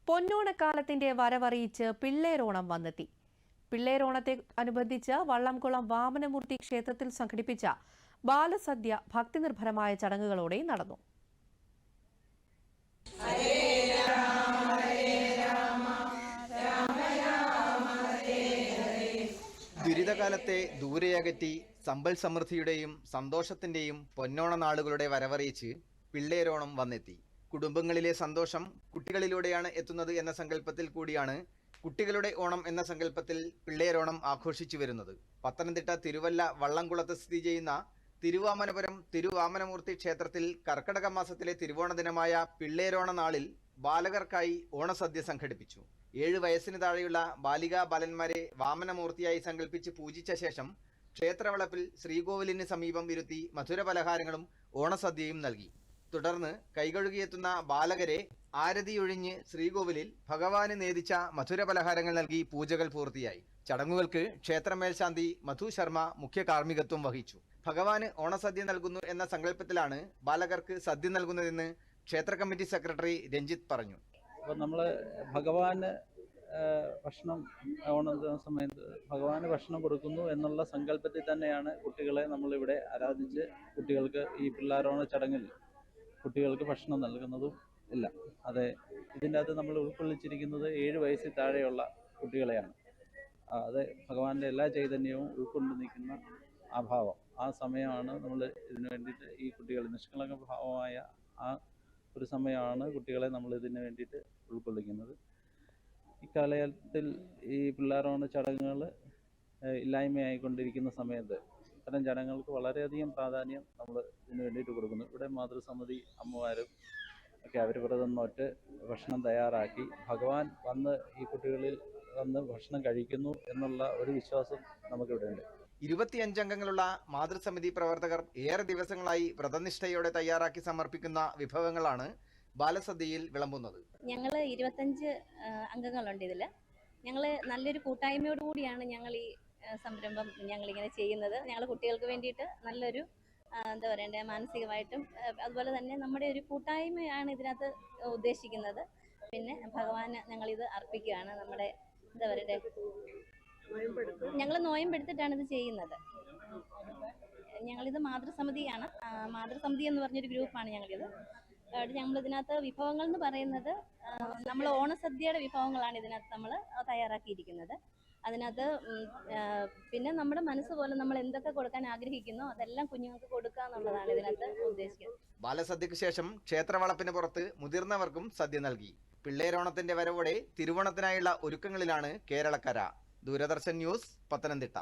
പൊന്നോണക്കാലത്തിന്റെ വരവറിയിച്ച് പിള്ളേരോണം വന്നെത്തി. പിള്ളേരോണത്തെ അനുബന്ധിച്ച് വള്ളംകുളം വാമനമൂർത്തി ക്ഷേത്രത്തിൽ സംഘടിപ്പിച്ച ബാലസദ്യ ഭക്തിനിർഭരമായ ചടങ്ങുകളോടെ നടന്നു. ദുരിതകാലത്തെ ദൂരെയകറ്റി സമ്പൽ സമൃദ്ധിയുടെയും സന്തോഷത്തിന്റെയും പൊന്നോണ നാളുകളുടെ വരവറിയിച്ച് പിള്ളേരോണം വന്നെത്തി. കുടുംബങ്ങളിലെ സന്തോഷം കുട്ടികളിലൂടെയാണ് എത്തുന്നത് എന്ന സങ്കല്പത്തിൽ കൂടിയാണ് കുട്ടികളുടെ ഓണം എന്ന സങ്കല്പത്തിൽ പിള്ളേരോണം ആഘോഷിച്ചു വരുന്നത്. പത്തനംതിട്ട തിരുവല്ല വള്ളംകുളത്ത് സ്ഥിതി ചെയ്യുന്ന തിരുവാമനപുരം തിരുവാമനമൂർത്തി ക്ഷേത്രത്തിൽ കർക്കടക മാസത്തിലെ തിരുവോണ ദിനമായ പിള്ളേരോണ നാളിൽ ബാലകർക്കായി ഓണസദ്യ സംഘടിപ്പിച്ചു. 7 വയസ്സിന് താഴെയുള്ള ബാലികാ ബാലന്മാരെ വാമനമൂർത്തിയായി സങ്കല്പിച്ച് പൂജിച്ച ശേഷം ക്ഷേത്രവളപ്പിൽ ശ്രീകോവിലിന് സമീപം ഇരുത്തി മധുര പലഹാരങ്ങളും ഓണസദ്യയും നൽകി. തുടർന്ന് കൈകഴുകിയെത്തുന്ന ബാലകരെ ആരതിയൊഴിഞ്ഞ് ശ്രീകോവിലിൽ ഭഗവാന് നേദിച്ച മധുര പലഹാരങ്ങൾ നൽകി പൂജകൾ പൂർത്തിയായി. ചടങ്ങുകൾക്ക് ക്ഷേത്രമേൽശാന്തി മധു ശർമ്മ മുഖ്യ കാർമ്മികത്വം വഹിച്ചു. ഭഗവാന് ഓണസദ്യ നൽകുന്നു എന്ന സങ്കല്പത്തിലാണ് ബാലകർക്ക് സദ്യ നൽകുന്നതെന്ന് ക്ഷേത്ര കമ്മിറ്റി സെക്രട്ടറി രഞ്ജിത്ത് പറഞ്ഞു. അപ്പോൾ നമ്മൾ ഭഗവാന് ഭക്ഷണം ഓണ സമയത്ത് ഭഗവാന് ഭക്ഷണം കൊടുക്കുന്നു എന്നുള്ള സങ്കല്പത്തിൽ തന്നെയാണ് കുട്ടികളെ നമ്മളിവിടെ ആരാധിച്ച് കുട്ടികൾക്ക് ഈ പിള്ളാരോണ ചടങ്ങിൽ കുട്ടികൾക്ക് ഭക്ഷണം നൽകുന്നതും ഇല്ല. അതെ, ഇതിൻ്റെ അകത്ത് നമ്മൾ ഉൾക്കൊള്ളിച്ചിരിക്കുന്നത് 7 വയസ്സിൽ താഴെയുള്ള കുട്ടികളെയാണ്. അത് ഭഗവാന്റെ എല്ലാ ചൈതന്യവും ഉൾക്കൊണ്ട് നിൽക്കുന്ന ആ ഭാവം, ആ സമയമാണ് നമ്മൾ ഇതിനു വേണ്ടിയിട്ട് ഈ കുട്ടികൾ നിഷ്കളങ്ക ഭാവമായ ആ ഒരു സമയമാണ് കുട്ടികളെ നമ്മൾ ഇതിന് വേണ്ടിയിട്ട് ഉൾക്കൊള്ളിക്കുന്നത്. ഇക്കാലത്തിൽ ഈ പിള്ളാരോണ ചടങ്ങുകൾ ഇല്ലായ്മയായിക്കൊണ്ടിരിക്കുന്ന സമയത്ത് ഇത്തരം ചടങ്ങുകൾക്ക് വളരെയധികം പ്രാധാന്യം നമ്മൾ ഇതിന് വേണ്ടിയിട്ട് കൊടുക്കുന്നു. ഇവിടെ മാതൃസമിതി അമ്മമാരും ഒക്കെ അവർ വ്രതം നോറ്റ് ഭക്ഷണം തയ്യാറാക്കി ഭഗവാൻ വന്ന് ഈ കുട്ടികളിൽ വന്ന് ഭക്ഷണം കഴിക്കുന്നു എന്നുള്ള ഒരു വിശ്വാസം നമുക്കിവിടെ ഉണ്ട്. 25 അംഗങ്ങളുള്ള മാതൃസമിതി പ്രവർത്തകർ ഏറെ ദിവസങ്ങളായി വ്രതനിഷ്ഠയോടെ തയ്യാറാക്കി സമർപ്പിക്കുന്ന വിഭവങ്ങളാണ് ബാലസദ്യയിൽ വിളമ്പുന്നത്. ഞങ്ങൾ 25 അംഗങ്ങളുണ്ട്. ഇതിൽ ഞങ്ങൾ നല്ലൊരു കൂട്ടായ്മയോടുകൂടിയാണ് ഞങ്ങൾ ഈ സംരംഭം ഞങ്ങളിങ്ങനെ ചെയ്യുന്നത്. ഞങ്ങൾ കുട്ടികൾക്ക് വേണ്ടിയിട്ട് നല്ലൊരു എന്താ പറയണ്ടേ, മാനസികമായിട്ടും അതുപോലെ തന്നെ നമ്മുടെ ഒരു കൂട്ടായ്മയാണ് ഇതിനകത്ത് ഉദ്ദേശിക്കുന്നത്. പിന്നെ ഭഗവാന് ഞങ്ങളിത് അർപ്പിക്കുകയാണ്. നമ്മുടെ എന്താ പറയണ്ടേ, ഞങ്ങൾ നോയമ്പെടുത്തിട്ടാണ് ഇത് ചെയ്യുന്നത്. ഞങ്ങളിത് മാതൃസമിതിയാണ്. മാതൃസമിതി എന്ന് പറഞ്ഞൊരു ഗ്രൂപ്പാണ് ഞങ്ങളിത്. ഞങ്ങളിതിനകത്ത് വിഭവങ്ങൾ എന്ന് പറയുന്നത് നമ്മൾ ഓണസദ്യയുടെ വിഭവങ്ങളാണ് ഇതിനകത്ത് നമ്മൾ തയ്യാറാക്കിയിരിക്കുന്നത്. അതിനകത്ത് പിന്നെ നമ്മുടെ മനസ്സ് പോലെ നമ്മൾ എന്തൊക്കെ കൊടുക്കാൻ ആഗ്രഹിക്കുന്നോ അതെല്ലാം കുഞ്ഞുങ്ങൾക്ക് കൊടുക്കുക എന്നുള്ളതാണ് ഇതിനകത്ത് ഉദ്ദേശിക്കുന്നത്. ബാലസദ്യക്ക് ശേഷം ക്ഷേത്രവളപ്പിന് പുറത്ത് മുതിർന്നവർക്കും സദ്യ നൽകി. പിള്ളേരോണത്തിന്റെ വരവോടെ തിരുവോണത്തിനായുള്ള ഒരുക്കങ്ങളിലാണ് കേരളക്കര. ദൂരദർശൻ ന്യൂസ്, പത്തനംതിട്ട.